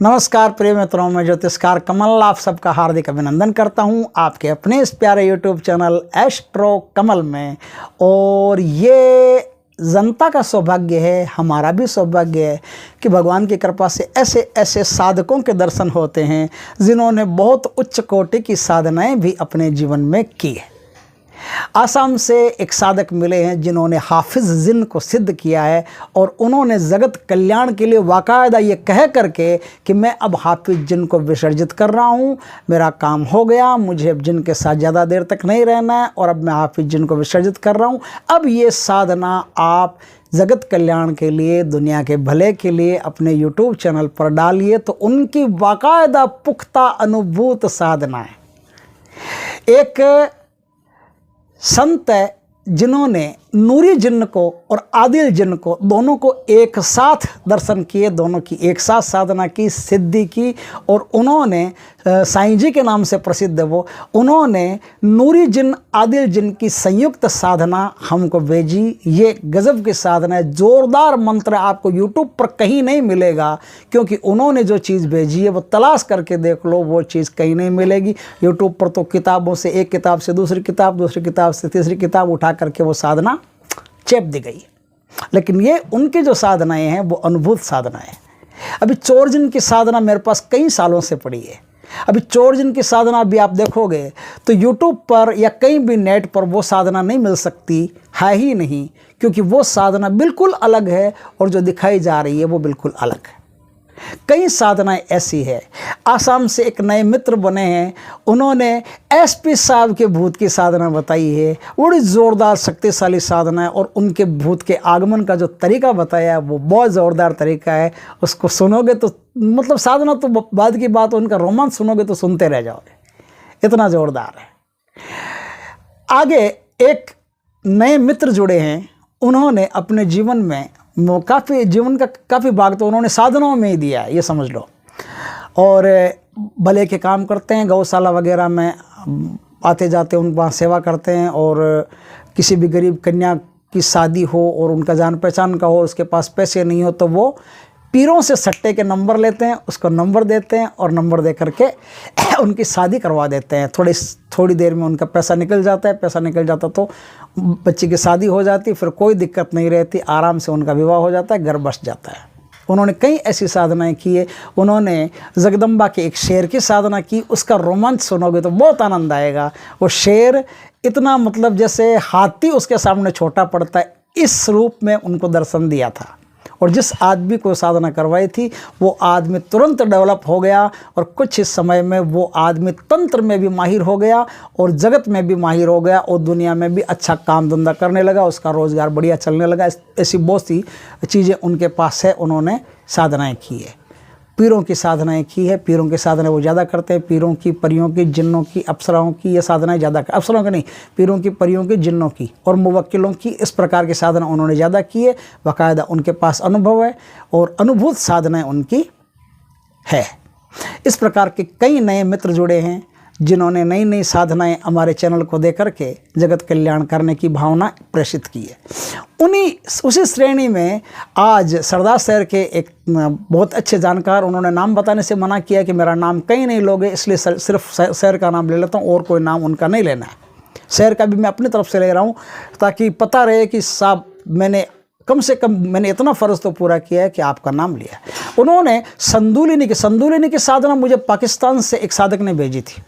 नमस्कार प्रिय मित्रों, मैं ज्योतिषकार कमल आप सबका हार्दिक अभिनंदन करता हूं आपके अपने इस प्यारे यूट्यूब चैनल एस्ट्रो कमल में। और ये जनता का सौभाग्य है, हमारा भी सौभाग्य है कि भगवान की कृपा से ऐसे ऐसे साधकों के दर्शन होते हैं जिन्होंने बहुत उच्च कोटि की साधनाएं भी अपने जीवन में की है। आसाम से एक साधक मिले हैं जिन्होंने हाफिज जिन को सिद्ध किया है और उन्होंने जगत कल्याण के लिए वाकायदा ये कह करके कि मैं अब हाफिज जिन को विसर्जित कर रहा हूँ, मेरा काम हो गया, मुझे अब जिन के साथ ज़्यादा देर तक नहीं रहना है और अब मैं हाफिज जिन को विसर्जित कर रहा हूँ। अब ये साधना आप जगत कल्याण के लिए, दुनिया के भले के लिए अपने यूट्यूब चैनल पर डालिए तो उनकी वाकायदा पुख्ता अनुभूत साधना है। एक संत है जिन्होंने नूरी जिन्न को और आदिल जिन्न को दोनों को एक साथ दर्शन किए, दोनों की एक साथ साधना की, सिद्धि की। और उन्होंने साईं जी के नाम से प्रसिद्ध है वो, उन्होंने नूरी जिन्न आदिल जिन्न की संयुक्त साधना हमको भेजी। ये गजब की साधना है, ज़ोरदार मंत्र आपको यूट्यूब पर कहीं नहीं मिलेगा, क्योंकि उन्होंने जो चीज़ भेजी है वो तलाश करके देख लो, वो चीज़ कहीं नहीं मिलेगी। यूट्यूब पर तो किताबों से, एक किताब से दूसरी किताब, दूसरी किताब से तीसरी किताब उठा करके वो साधना चेप दी गई, लेकिन ये उनकी जो साधनाएं हैं वो अनुभूत साधनाएं हैं। अभी चोरजिन की साधना मेरे पास कई सालों से पड़ी है। अभी चोरजिन की साधना भी आप देखोगे तो यूट्यूब पर या कहीं भी नेट पर वो साधना नहीं मिल सकती है ही नहीं, क्योंकि वो साधना बिल्कुल अलग है और जो दिखाई जा रही है वो बिल्कुल अलग है। कई साधनाएं ऐसी है। आसाम से एक नए मित्र बने हैं, उन्होंने एसपी साहब के भूत की साधना बताई है। बड़ी ज़ोरदार शक्तिशाली साधना है और उनके भूत के आगमन का जो तरीका बताया है वो बहुत ज़ोरदार तरीका है। उसको सुनोगे तो मतलब साधना तो बाद की बात, उनका रोमांच सुनोगे तो सुनते रह जाओगे, इतना ज़ोरदार है। आगे एक नए मित्र जुड़े हैं, उन्होंने अपने जीवन में जीवन का काफ़ी भाग तो उन्होंने साधनाओं में ही दिया है, ये समझ लो। और भले के काम करते हैं, गौशाला वगैरह में आते जाते उन वहाँ सेवा करते हैं। और किसी भी गरीब कन्या की शादी हो और उनका जान पहचान का हो, उसके पास पैसे नहीं हो, तो वो पीरों से सट्टे के नंबर लेते हैं, उसको नंबर देते हैं और नंबर दे करके उनकी शादी करवा देते हैं। थोड़ी देर में उनका पैसा निकल जाता है, पैसा निकल जाता तो बच्ची की शादी हो जाती, फिर कोई दिक्कत नहीं रहती, आराम से उनका विवाह हो जाता है, घर बस जाता है। उन्होंने कई ऐसी साधनाएं की है। उन्होंने जगदम्बा के एक शेर की साधना की, उसका रोमांच सुनोगे तो बहुत आनंद आएगा। वो शेर इतना मतलब जैसे हाथी उसके सामने छोटा पड़ता है, इस रूप में उनको दर्शन दिया था। और जिस आदमी को साधना करवाई थी वो आदमी तुरंत डेवलप हो गया और कुछ ही समय में वो आदमी तंत्र में भी माहिर हो गया और जगत में भी माहिर हो गया और दुनिया में भी अच्छा काम धंधा करने लगा, उसका रोज़गार बढ़िया चलने लगा। ऐसी बहुत सी चीज़ें उनके पास है, उन्होंने साधनाएं की है। पीरों की साधनाएं की है, पीरों की साधनाएं वो ज़्यादा करते हैं। पीरों की, परियों की, जिन्नों की, अप्सराओं की ये साधनाएं ज़्यादा, अप्सराओं की नहीं, पीरों की, परियों की, जिन्नों की और मुवक्किलों की, इस प्रकार की साधना उन्होंने ज़्यादा की है। बाकायदा उनके पास अनुभव है और अनुभूत साधनाएं उनकी है। इस प्रकार के कई नए मित्र जुड़े हैं जिन्होंने नई नई साधनाएं हमारे चैनल को दे करके जगत कल्याण करने की भावना प्रेषित की है। उसी श्रेणी में आज सरदार शहर के एक बहुत अच्छे जानकार, उन्होंने नाम बताने से मना किया कि मेरा नाम कहीं नहीं लोगे, इसलिए सिर्फ शहर का नाम ले लेता हूँ और कोई नाम उनका नहीं लेना है। शहर का भी मैं अपनी तरफ से ले रहा हूँ ताकि पता रहे कि साहब मैंने कम से कम मैंने इतना फ़र्ज़ तो पूरा किया है कि आपका नाम लिया। उन्होंने संदूलिनी की साधना मुझे पाकिस्तान से एक साधक ने भेजी थी।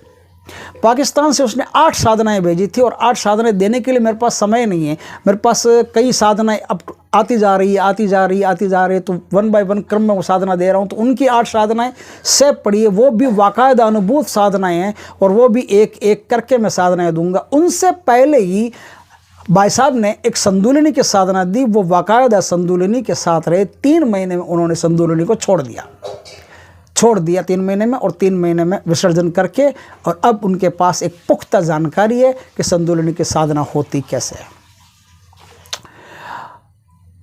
पाकिस्तान से उसने 8 साधनाएं भेजी थी और 8 साधनाएं देने के लिए मेरे पास समय नहीं है। मेरे पास कई साधनाएं अब आती जा रही है, तो 1 बाय 1 क्रम में वो साधना दे रहा हूँ। तो उनकी 8 साधनाएं सेव पड़ी है, वो भी वाकायदा अनुभूत साधनाएं हैं और वो भी एक एक करके मैं साधनाएं दूंगा। उनसे पहले ही भाई साहब ने एक संदूलिनी की साधना दी, वो वाकायदा संदूलिनी के साथ रहे। 3 महीने में उन्होंने संदूलिनी को छोड़ दिया 3 महीने में, और 3 महीने में विसर्जन करके। और अब उनके पास एक पुख्ता जानकारी है कि संदूलिनी की साधना होती कैसे है।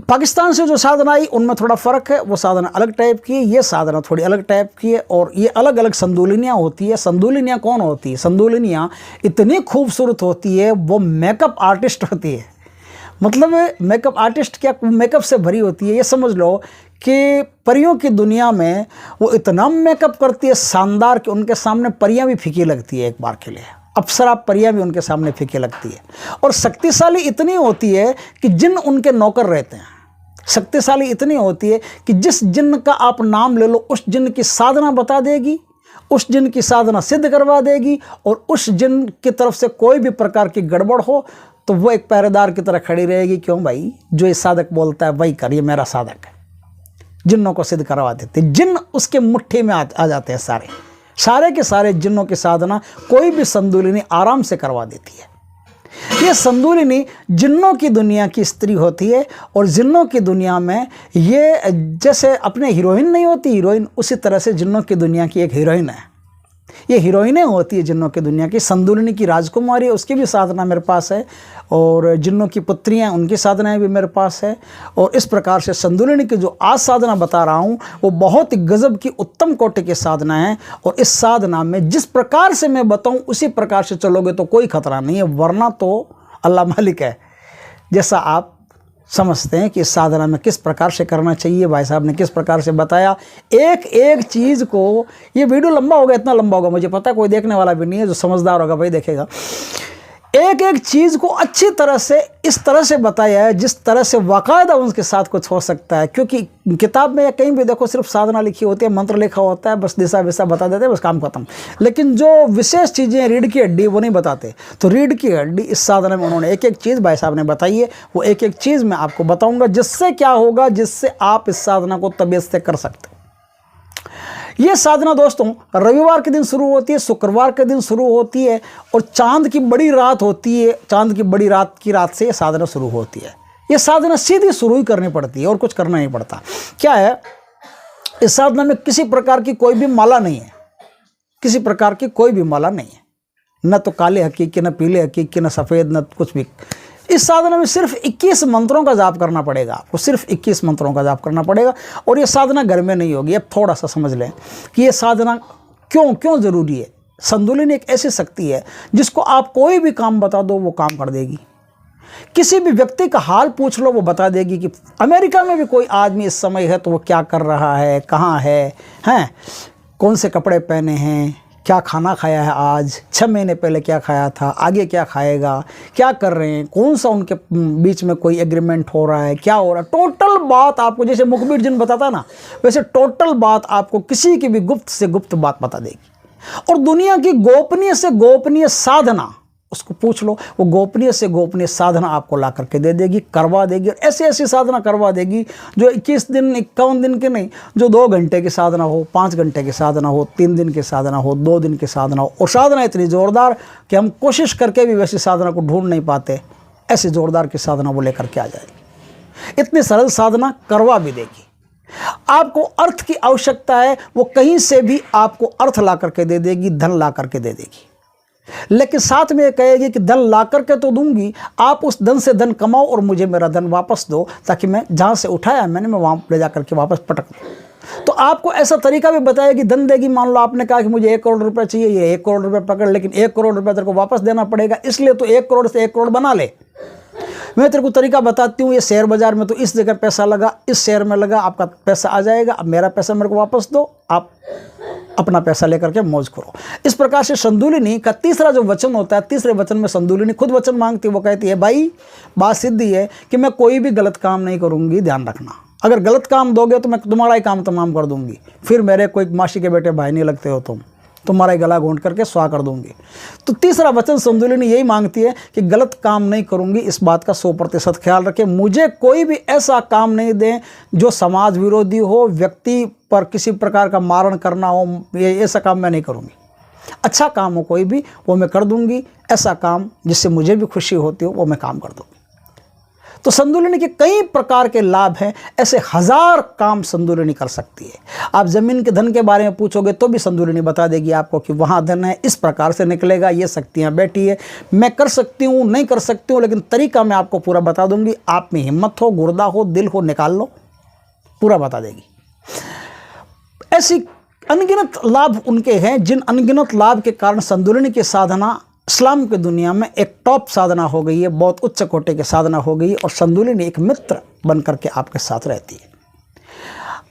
पाकिस्तान से जो साधना आई उनमें थोड़ा फ़र्क है, वो साधना अलग टाइप की है, ये साधना थोड़ी अलग टाइप की है। और ये अलग अलग संदूलिनियाँ होती है। संदूलिनियाँ कौन होती है? संदूलिनियाँ इतनी खूबसूरत होती है, वो मेकअप आर्टिस्ट होती है। मतलब मेकअप आर्टिस्ट क्या, मेकअप से भरी होती है। ये समझ लो कि परियों की दुनिया में वो इतना मेकअप करती है शानदार कि उनके सामने परियां भी फीकी लगती है एक बार के लिए। अप्सरा परियां भी उनके सामने फीकी लगती है। और शक्तिशाली इतनी होती है कि जिन उनके नौकर रहते हैं। शक्तिशाली इतनी होती है कि जिस जिन का आप नाम ले लो उस जिन की साधना बता देगी, उस जिन की साधना सिद्ध करवा देगी, और उस जिन की तरफ से कोई भी प्रकार की गड़बड़ हो तो वो एक पहरेदार की तरह खड़ी रहेगी। क्यों भाई, जो इस साधक बोलता है वही कर, ये मेरा साधक है। जिन्नों को सिद्ध करवा देते, जिन उसके मुट्ठी में आ जाते हैं। सारे के सारे जिन्नों की साधना कोई भी संदूलिनी आराम से करवा देती है। ये संदूलिनी जिन्नों की दुनिया की स्त्री होती है, और जिन्नों की दुनिया में ये जैसे अपने हीरोइन नहीं होती हीरोइन, उसी तरह से जिन्नों की दुनिया की एक हीरोइन है। ये हीरोइनें होती है जिन्नों की दुनिया की। संदूलिनी की राजकुमारी, उसकी भी साधना मेरे पास है, और जिन्नों की पुत्रियां, उनकी साधनाएं भी मेरे पास है। और इस प्रकार से संदूलिनी की जो आज साधना बता रहा हूं वो बहुत ही गजब की उत्तम कोटि की साधना है। और इस साधना में जिस प्रकार से मैं बताऊं उसी प्रकार से चलोगे तो कोई खतरा नहीं है, वरना तो अल्लाह मालिक है। जैसा आप समझते हैं कि इस साधना में किस प्रकार से करना चाहिए, भाई साहब ने किस प्रकार से बताया एक एक चीज़ को। ये वीडियो लंबा होगा, इतना लंबा होगा मुझे पता है, कोई देखने वाला भी नहीं है, जो समझदार होगा भाई देखेगा। एक एक चीज़ को अच्छी तरह से इस तरह से बताया है जिस तरह से बाकायदा उनके साथ कुछ हो सकता है। क्योंकि किताब में या कहीं भी देखो सिर्फ साधना लिखी होती है, मंत्र लिखा होता है, बस दिशा विशा बता देते हैं, बस काम खत्म। लेकिन जो विशेष चीज़ें रीढ़ की हड्डी वो नहीं बताते। तो रीढ़ की हड्डी इस साधना में उन्होंने एक एक चीज़ भाई साहब ने बताई है, वो एक एक चीज़ मैं आपको बताऊँगा, जिससे क्या होगा, जिससे आप इस साधना को तबीयत से कर सकते। ये साधना दोस्तों रविवार के दिन शुरू होती है, शुक्रवार के दिन शुरू होती है, और चांद की बड़ी रात होती है। चांद की बड़ी रात की रात से ये साधना शुरू होती है। ये साधना सीधी शुरू ही करनी पड़ती है और कुछ करना नहीं पड़ता। क्या है, इस साधना में किसी प्रकार की कोई भी माला नहीं है, किसी प्रकार की कोई भी माला नहीं है, न तो काले हकीकी, न पीले हकीकी, न सफ़ेद, न कुछ भी। इस साधना में सिर्फ 21 मंत्रों का जाप करना पड़ेगा आपको, सिर्फ 21 मंत्रों का जाप करना पड़ेगा। और ये साधना घर में नहीं होगी। अब थोड़ा सा समझ लें कि ये साधना क्यों ज़रूरी है। संदूलिनी एक ऐसी शक्ति है जिसको आप कोई भी काम बता दो वो काम कर देगी। किसी भी व्यक्ति का हाल पूछ लो वो बता देगी कि अमेरिका में भी कोई आदमी इस समय है तो वो क्या कर रहा है, कहाँ है, कौन से कपड़े पहने हैं, क्या खाना खाया है आज, 6 महीने पहले क्या खाया था, आगे क्या खाएगा, क्या कर रहे हैं, कौन सा उनके बीच में कोई एग्रीमेंट हो रहा है, क्या हो रहा है। टोटल बात आपको, जैसे मुखबिर जिन बताता ना, वैसे टोटल बात आपको किसी की भी गुप्त से गुप्त बात बता देगी। और दुनिया की गोपनीय से गोपनीय साधना उसको पूछ लो, वो गोपनीय से गोपनीय साधना आपको ला करके दे देगी, करवा देगी। और ऐसी ऐसी साधना करवा देगी जो 21 दिन 51 दिन के नहीं, जो 2 घंटे की साधना हो, 5 घंटे की साधना हो, 3 दिन की साधना हो, 2 दिन की साधना हो। और साधना इतनी ज़ोरदार कि हम कोशिश करके भी वैसी साधना को ढूंढ नहीं पाते, ऐसी ज़ोरदार की साधना वो लेकर के आ जाएगी। इतनी सरल साधना करवा भी देगी। आपको अर्थ की आवश्यकता है, वो कहीं से भी आपको अर्थ ला करके दे देगी, धन ला करके दे देगी। लेकिन साथ में ये कहेगी कि धन ला करके तो दूंगी, आप उस धन से धन कमाओ और मुझे मेरा धन वापस दो, ताकि मैं जहाँ से उठाया मैंने मैं वहाँ ले जा करके वापस पटक दूँ। तो आपको ऐसा तरीका भी बताएगी, धन देगी। मान लो आपने कहा कि मुझे 1 करोड़ रुपए चाहिए, ये 1 करोड़ रुपए पकड़, लेकिन 1 करोड़ रुपए तेरे को वापस देना पड़ेगा, इसलिए तो 1 करोड़ से 1 करोड़ बना ले। मैं तेरे को तरीका बताती हूँ, ये शेयर बाजार में तो इस जगह पैसा लगा, इस शेयर में लगा, आपका पैसा आ जाएगा, अब मेरा पैसा मेरे को वापस दो, आप अपना पैसा लेकर के मौज करो। इस प्रकार से संदूलिनी का तीसरा जो वचन होता है, तीसरे वचन में संदूलिनी खुद वचन मांगती है। वो कहती है, भाई बात सिद्धि है कि मैं कोई भी गलत काम नहीं करूँगी, ध्यान रखना। अगर गलत काम दोगे तो मैं तुम्हारा ही काम तमाम कर दूंगी, फिर मेरे कोई मासी के बेटे भाई नहीं लगते हो, तुम्हारा ही गला घोंट करके स्वाह कर दूंगी। तो तीसरा वचन संदूलिनी यही मांगती है कि गलत काम नहीं करूंगी, इस बात का 100% ख्याल रखें। मुझे कोई भी ऐसा काम नहीं दें जो समाज विरोधी हो, व्यक्ति पर किसी प्रकार का मारण करना हो, ये ऐसा काम मैं नहीं करूंगी। अच्छा काम हो कोई भी वो मैं कर दूंगी, ऐसा काम जिससे मुझे भी खुशी होती हो वो मैं काम कर दूंगी। तो संदूलिनी के कई प्रकार के लाभ हैं, ऐसे 1000 काम संदूलिनी कर सकती है। आप जमीन के धन के बारे में पूछोगे तो भी संदूलिनी बता देगी आपको कि वहाँ धन है, इस प्रकार से निकलेगा, ये शक्तियाँ बैठी है, मैं कर सकती हूँ, नहीं कर सकती हूँ, लेकिन तरीका मैं आपको पूरा बता दूंगी। आप में हिम्मत हो, गुर्दा हो, दिल हो, निकाल लो, पूरा बता देगी। ऐसी अनगिनत लाभ उनके हैं, जिन अनगिनत लाभ के कारण संदूलिनी की साधना इस्लाम की दुनिया में एक टॉप साधना हो गई है, बहुत उच्च कोटि की साधना हो गई है। और संदूलिनी एक मित्र बन करके आपके साथ रहती है।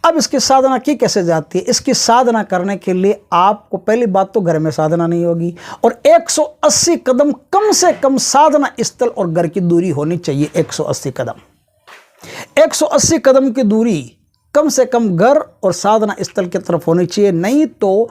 अब इसकी साधना की कैसे जाती है? इसकी साधना करने के लिए आपको पहली बात तो घर में साधना नहीं होगी, और 180 कदम कम से कम साधना स्थल और घर की दूरी होनी चाहिए। 180 कदम, 180 कदम की दूरी कम से कम घर और साधना स्थल की तरफ होनी चाहिए। नहीं तो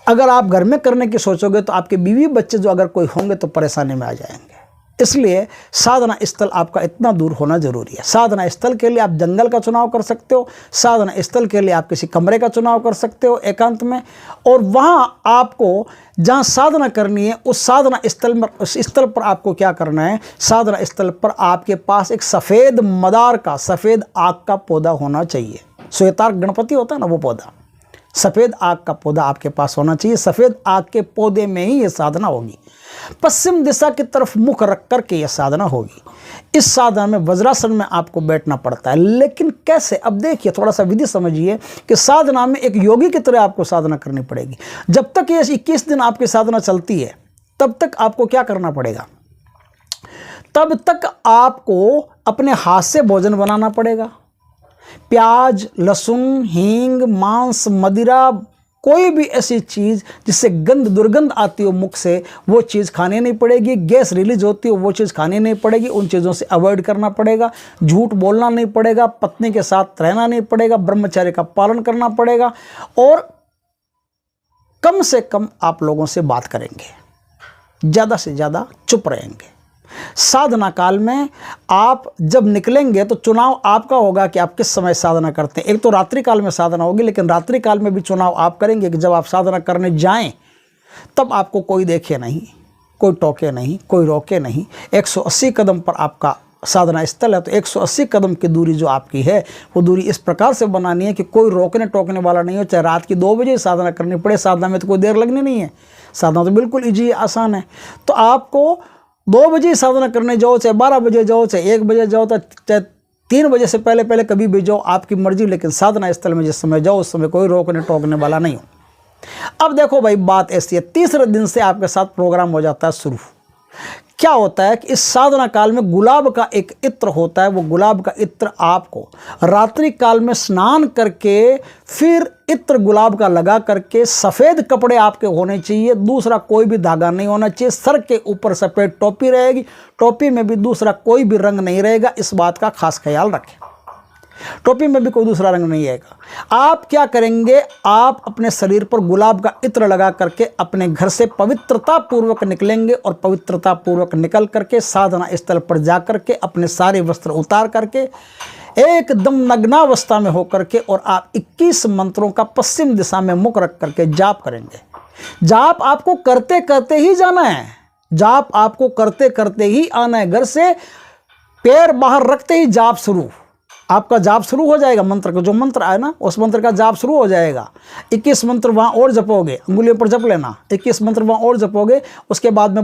अगर आप घर में करने की सोचोगे तो आपके बीवी बच्चे जो अगर कोई होंगे तो परेशानी में आ जाएंगे। इसलिए साधना स्थल आपका इतना दूर होना जरूरी है। साधना स्थल के लिए आप जंगल का चुनाव कर सकते हो, साधना स्थल के लिए आप किसी कमरे का चुनाव कर सकते हो एकांत में, और वहाँ आपको जहाँ साधना करनी है उस साधना स्थल पर आपको क्या करना है? साधना स्थल पर आपके पास एक सफ़ेद मदार का, सफ़ेद आग का पौधा होना चाहिए। श्वेतार्क गणपति होता है ना, वो पौधा, सफ़ेद आग का पौधा आपके पास होना चाहिए। सफ़ेद आग के पौधे में ही ये साधना होगी। पश्चिम दिशा की तरफ मुख रख करके यह साधना होगी। इस साधना में वज्रासन में आपको बैठना पड़ता है, लेकिन कैसे? अब देखिए, थोड़ा सा विधि समझिए कि साधना में एक योगी की तरह आपको साधना करनी पड़ेगी। जब तक ये 21 दिन आपकी साधना चलती है तब तक आपको क्या करना पड़ेगा? तब तक आपको अपने हाथ से भोजन बनाना पड़ेगा। प्याज, लहसुन, हींग, मांस, मदिरा, कोई भी ऐसी चीज़ जिससे दुर्गंध आती हो मुख से, वो चीज़ खानी नहीं पड़ेगी। गैस रिलीज होती हो, वो चीज़ खानी नहीं पड़ेगी। उन चीज़ों से अवॉइड करना पड़ेगा। झूठ बोलना नहीं पड़ेगा, पत्नी के साथ रहना नहीं पड़ेगा, ब्रह्मचर्य का पालन करना पड़ेगा, और कम से कम आप लोगों से बात करेंगे, ज़्यादा से ज़्यादा चुप रहेंगे। साधना काल में आप जब निकलेंगे तो चुनाव आपका होगा कि आप किस समय साधना करते हैं। एक तो रात्रि काल में साधना होगी, लेकिन रात्रि काल में भी चुनाव आप करेंगे कि जब आप साधना करने जाएं तब आपको कोई देखे नहीं, कोई टोके नहीं, कोई रोके नहीं। 180 कदम पर आपका साधना स्थल है, तो 180 कदम की दूरी जो आपकी है वो दूरी इस प्रकार से बनानी है कि कोई रोकने टोकने वाला नहीं हो। चाहे रात की 2 बजे साधना करनी पड़े, साधना में तो कोई देर लगनी नहीं है। साधना तो बिल्कुल ईजी, आसान है। तो आपको 2 बजे साधना करने जाओ, चाहे 12 बजे जाओ, चाहे 1 बजे जाओ, चाहे 3 बजे से पहले कभी भी जाओ, आपकी मर्जी। लेकिन साधना स्थल में जिस समय जाओ उस समय कोई रोकने टोकने वाला नहीं हो। अब देखो भाई, बात ऐसी है, तीसरे दिन से आपके साथ प्रोग्राम हो जाता है शुरू। क्या होता है कि इस साधना काल में गुलाब का एक इत्र होता है। वो गुलाब का इत्र आपको रात्रि काल में स्नान करके फिर इत्र गुलाब का लगा करके, सफ़ेद कपड़े आपके होने चाहिए, दूसरा कोई भी धागा नहीं होना चाहिए। सर के ऊपर सफ़ेद टोपी रहेगी, टोपी में भी दूसरा कोई भी रंग नहीं रहेगा। इस बात का खास ख्याल रखें, टोपी में भी कोई दूसरा रंग नहीं आएगा। आप क्या करेंगे? आप अपने शरीर पर गुलाब का इत्र लगा करके अपने घर से पवित्रता पूर्वक निकलेंगे, और पवित्रता पूर्वक निकल करके साधना स्थल पर जा करके अपने सारे वस्त्र उतार करके एकदम नग्नावस्था में होकर के, और आप 21 मंत्रों का पश्चिम दिशा में मुख रख करके जाप करेंगे। जाप आपको करते करते ही जाना है, जाप आपको करते करते ही आना है। घर से पैर बाहर रखते ही जाप शुरू, आपका जाप शुरू हो जाएगा। मंत्र का जो मंत्र आए ना, उस मंत्र का जाप शुरू हो जाएगा। 21 मंत्र वहाँ और जपोगे, अंगुलियों पर जप लेना, 21 मंत्र वहाँ और जपोगे। उसके बाद में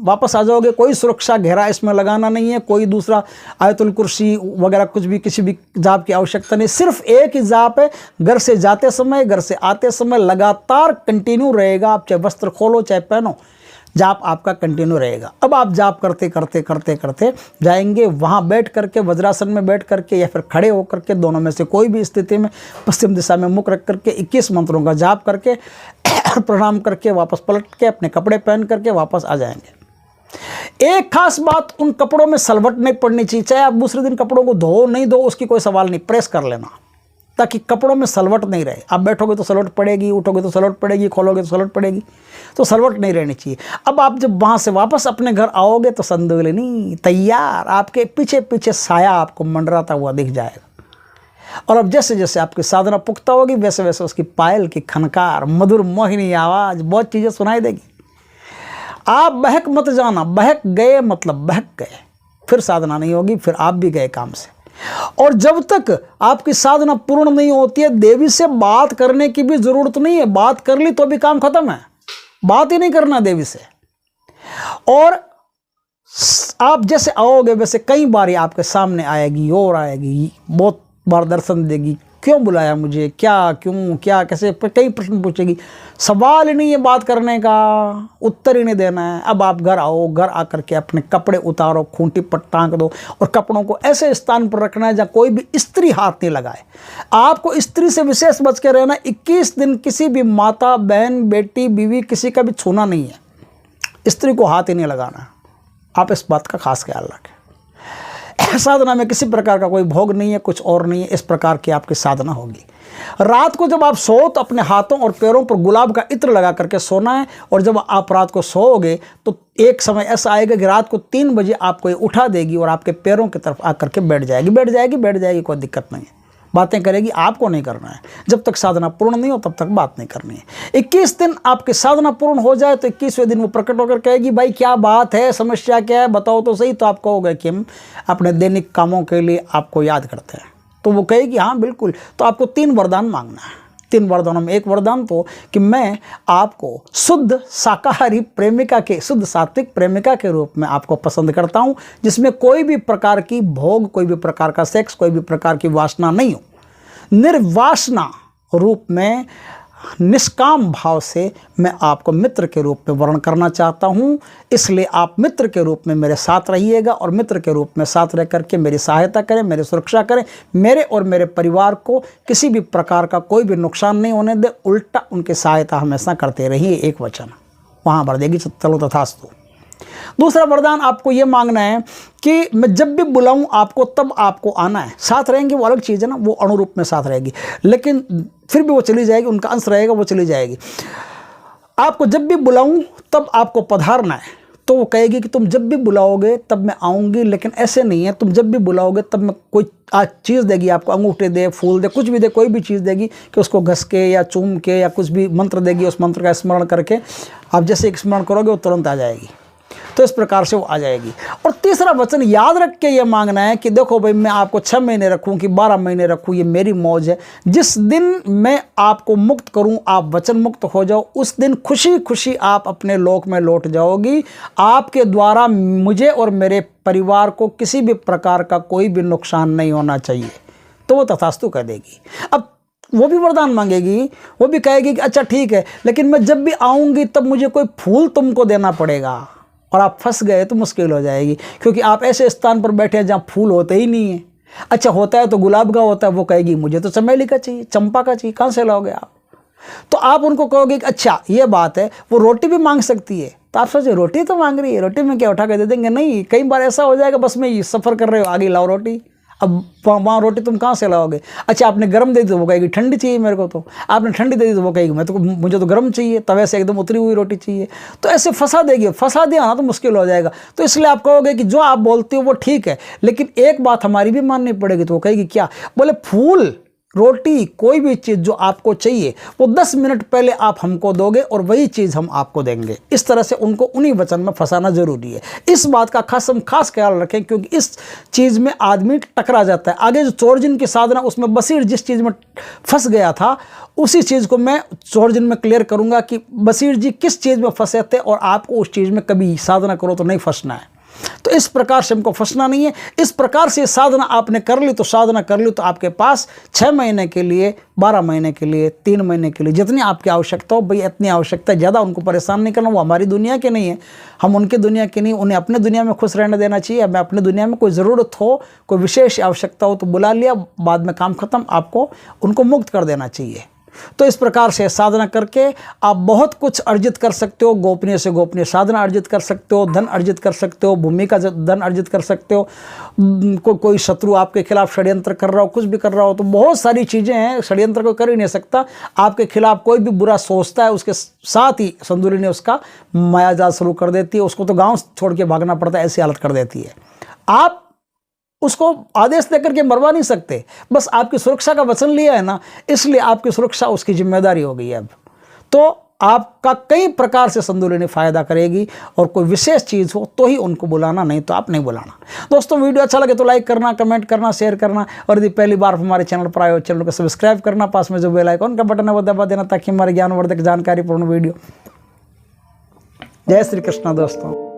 वापस आ जाओगे। कोई सुरक्षा घेरा इसमें लगाना नहीं है, कोई दूसरा आयतुल कुर्सी वगैरह कुछ भी, किसी भी जाप की आवश्यकता नहीं। सिर्फ एक ही जाप है, घर से जाते समय, घर से आते समय लगातार कंटिन्यू रहेगा। आप चाहे वस्त्र खोलो चाहे पहनो, जाप आपका कंटिन्यू रहेगा। अब आप जाप करते करते करते करते जाएंगे, वहाँ बैठ करके, वज्रासन में बैठ करके या फिर खड़े होकर के, दोनों में से कोई भी स्थिति में पश्चिम दिशा में मुख रख करके 21 मंत्रों का जाप करके प्रणाम करके वापस पलट के अपने कपड़े पहन करके वापस आ जाएंगे। एक खास बात, उन कपड़ों में सलवट नहीं पड़नी चाहिए। चाहे आप दूसरे दिन कपड़ों को धो नहीं दो, उसकी कोई सवाल नहीं, प्रेस कर लेना ताकि कपड़ों में सलवट नहीं रहे। आप बैठोगे तो सलवट पड़ेगी, उठोगे तो सलवट पड़ेगी, खोलोगे तो सलवट पड़ेगी, तो सलवट नहीं रहनी चाहिए। अब आप जब वहाँ से वापस अपने घर आओगे तो संदूलिनी तैयार, आपके पीछे पीछे साया आपको मंडराता हुआ दिख जाएगा। और अब जैसे जैसे आपकी साधना पुख्ता होगी वैसे वैसे उसकी पायल की खनकार, मधुर मोहिनी आवाज़, बहुत चीज़ें सुनाई देगी। आप बहक मत जाना, बहक गए मतलब बहक गए, फिर साधना नहीं होगी, फिर आप भी गए काम से। और जब तक आपकी साधना पूर्ण नहीं होती है, देवी से बात करने की भी जरूरत नहीं है। बात कर ली तो भी काम खत्म है, बात ही नहीं करना देवी से। और आप जैसे आओगे वैसे कई बार आपके सामने आएगी और आएगी, बहुत बार दर्शन देगी, क्यों बुलाया मुझे, क्या, क्यों, क्या, कैसे, कई प्रश्न पूछेगी। सवाल ही नहीं है बात करने का, उत्तर ही नहीं देना है। अब आप घर आओ, घर आकर के अपने कपड़े उतारो, खूंटी पर टांग दो और कपड़ों को ऐसे स्थान पर रखना है जहाँ कोई भी स्त्री हाथ नहीं लगाए। आपको स्त्री से विशेष बच के रहना। 21 दिन किसी भी माता, बहन, बेटी, बीवी किसी का भी छूना नहीं है, स्त्री को हाथ ही नहीं लगाना। आप इस बात का खास ख्याल रखें। साधना में किसी प्रकार का कोई भोग नहीं है, कुछ और नहीं है, इस प्रकार की आपकी साधना होगी। रात को जब आप सो तो अपने हाथों और पैरों पर गुलाब का इत्र लगा करके सोना है। और जब आप रात को सोओगे तो एक समय ऐसा आएगा कि रात को 3 बजे आपको ये उठा देगी और आपके पैरों की तरफ आकर के बैठ जाएगी, कोई दिक्कत नहीं है। बातें करेगी, आपको नहीं करना है। जब तक साधना पूर्ण नहीं हो तब तक बात नहीं करनी है। 21 दिन आपकी साधना पूर्ण हो जाए तो 21वें दिन वो प्रकट होकर कहेगी, भाई क्या बात है, समस्या क्या है, बताओ तो सही। तो आप कहोगे कि हम अपने दैनिक कामों के लिए आपको याद करते हैं। तो वो कहेगी हाँ बिल्कुल। तो आपको 3 वरदान मांगना है। 3 वरदानों में एक वरदान तो कि मैं आपको शुद्ध शाकाहारी प्रेमिका के, शुद्ध सात्विक प्रेमिका के रूप में आपको पसंद करता हूँ, जिसमें कोई भी प्रकार की भोग, कोई भी प्रकार का सेक्स, कोई भी प्रकार की वासना नहीं हो। निर्वासना रूप में, निष्काम भाव से मैं आपको मित्र के रूप में वर्ण करना चाहता हूँ। इसलिए आप मित्र के रूप में मेरे साथ रहिएगा और मित्र के रूप में साथ रह करके मेरी सहायता करें, मेरी सुरक्षा करें, मेरे और मेरे परिवार को किसी भी प्रकार का कोई भी नुकसान नहीं होने दे, उल्टा उनकी सहायता हमेशा करते रहिए। एक वचन वहाँ भर देगी, चलो तथास्तु। दूसरा वरदान आपको ये मांगना है कि मैं जब भी बुलाऊं आपको तब आपको आना है। साथ रहेंगे वो अलग चीज़ है ना, वो अणुरूप में साथ रहेगी, लेकिन फिर भी वो चली जाएगी, उनका अंश रहेगा, वो चली जाएगी। आपको जब भी बुलाऊं तब आपको पधारना है। तो वो कहेगी कि तुम जब भी बुलाओगे तब मैं आऊँगी, लेकिन ऐसे नहीं है, तुम जब भी बुलाओगे तब मैं कोई आज चीज़ देगी आपको, अंगूठे दे, फूल दे, कुछ भी दे, कोई भी चीज़ देगी कि उसको घस के या चूम के या कुछ भी मंत्र देगी, उस मंत्र का स्मरण करके आप जैसे एक स्मरण करोगे वो तुरंत आ जाएगी। तो इस प्रकार से वो आ जाएगी। और तीसरा वचन याद रख के ये मांगना है कि देखो भाई, मैं आपको 6 महीने रखूं कि 12 महीने रखूं, ये मेरी मौज है। जिस दिन मैं आपको मुक्त करूं, आप वचन मुक्त हो जाओ, उस दिन खुशी खुशी आप अपने लोक में लौट जाओगी। आपके द्वारा मुझे और मेरे परिवार को किसी भी प्रकार का कोई भी नुकसान नहीं होना चाहिए। तो वो तथास्तु कह देगी। अब वो भी वरदान मांगेगी, वो भी कहेगी कि अच्छा ठीक है, लेकिन मैं जब भी आऊँगी तब मुझे कोई फूल तुमको देना पड़ेगा। और आप फंस गए तो मुश्किल हो जाएगी, क्योंकि आप ऐसे स्थान पर बैठे हैं जहाँ फूल होते ही नहीं है। अच्छा होता है तो गुलाब का होता है। वो कहेगी मुझे तो चमेली का चाहिए, चंपा का चाहिए, कहाँ से लाओगे आप? तो आप उनको कहोगे कि अच्छा ये बात है। वो रोटी भी मांग सकती है। तो आप सोचिए, रोटी तो मांग रही है, रोटी में क्या उठा के दे देंगे? नहीं, कई बार ऐसा हो जाएगा, बस में सफ़र कर रहे हो, आगे लाओ रोटी। अब वहाँ रोटी तुम कहाँ से लाओगे? अच्छा आपने गर्म दे दी तो वो कहेगी ठंडी चाहिए मेरे को। तो आपने ठंडी दे दी तो वो कहेगी मुझे तो गर्म चाहिए, तवे से एकदम उतरी हुई रोटी चाहिए। तो ऐसे फंसा देगी, फंसा दिया ना तो मुश्किल हो जाएगा। तो इसलिए आप कहोगे कि जो आप बोलते हो वो ठीक है, लेकिन एक बात हमारी भी माननी पड़ेगी। तो वो कहेगी क्या? बोले फूल, रोटी, कोई भी चीज़ जो आपको चाहिए वो 10 मिनट पहले आप हमको दोगे और वही चीज़ हम आपको देंगे। इस तरह से उनको उन्हीं वचन में फंसाना जरूरी है। इस बात का खास ख्याल रखें, क्योंकि इस चीज़ में आदमी टकरा जाता है। आगे जो चोरजिन की साधना, उसमें बसीर जिस चीज़ में फंस गया था, उसी चीज़ को मैं चोरजिन में क्लियर करूँगा कि बसीर जी किस चीज़ में फंसे थे और आपको उस चीज़ में कभी साधना करो तो नहीं फंसना है। तो इस प्रकार से हमको फंसना नहीं है। इस प्रकार से साधना आपने कर ली तो साधना कर ली तो आपके पास 6 महीने के लिए, 12 महीने के लिए, 3 महीने के लिए जितनी आपकी आवश्यकता हो, भाई इतनी आवश्यकता, ज़्यादा उनको परेशान नहीं करना। वो हमारी दुनिया के नहीं है, हम उनकी दुनिया के नहीं। उन्हें अपने दुनिया में खुश रहने देना चाहिए। हमें अपने दुनिया में कोई ज़रूरत हो, कोई विशेष आवश्यकता हो तो बुला लिया, बाद में काम खत्म, आपको उनको मुक्त कर देना चाहिए। तो इस प्रकार से साधना करके आप बहुत कुछ अर्जित कर सकते हो। गोपनीय से गोपनीय साधना अर्जित कर सकते हो, धन अर्जित कर सकते हो, भूमि का धन अर्जित कर सकते हो। कोई शत्रु आपके खिलाफ षड्यंत्र कर रहा हो, कुछ भी कर रहा हो, तो बहुत सारी चीज़ें हैं। षड्यंत्र कोई कर ही नहीं सकता। आपके खिलाफ कोई भी बुरा सोचता है, उसके साथ ही संदूरी ने उसका मायाजाल शुरू कर देती है। उसको तो गाँव छोड़ के भागना पड़ता है, ऐसी हालत कर देती है। आप उसको आदेश देकर के मरवा नहीं सकते, बस आपकी सुरक्षा का वचन लिया है ना, इसलिए आपकी सुरक्षा उसकी जिम्मेदारी हो गई है। अब तो आपका कई प्रकार से संदूलिनी फायदा करेगी, और कोई विशेष चीज़ हो तो ही उनको बुलाना, नहीं तो आप नहीं बुलाना। दोस्तों वीडियो अच्छा लगे तो लाइक करना, कमेंट करना, शेयर करना, और यदि पहली बार हमारे चैनल पर आए हो चैनल को सब्सक्राइब करना, पास में जो बेल आइकन का बटन है वो दबा देना, ताकि हमारे ज्ञानवर्धक जानकारीपूर्ण वीडियो। जय श्री कृष्ण दोस्तों।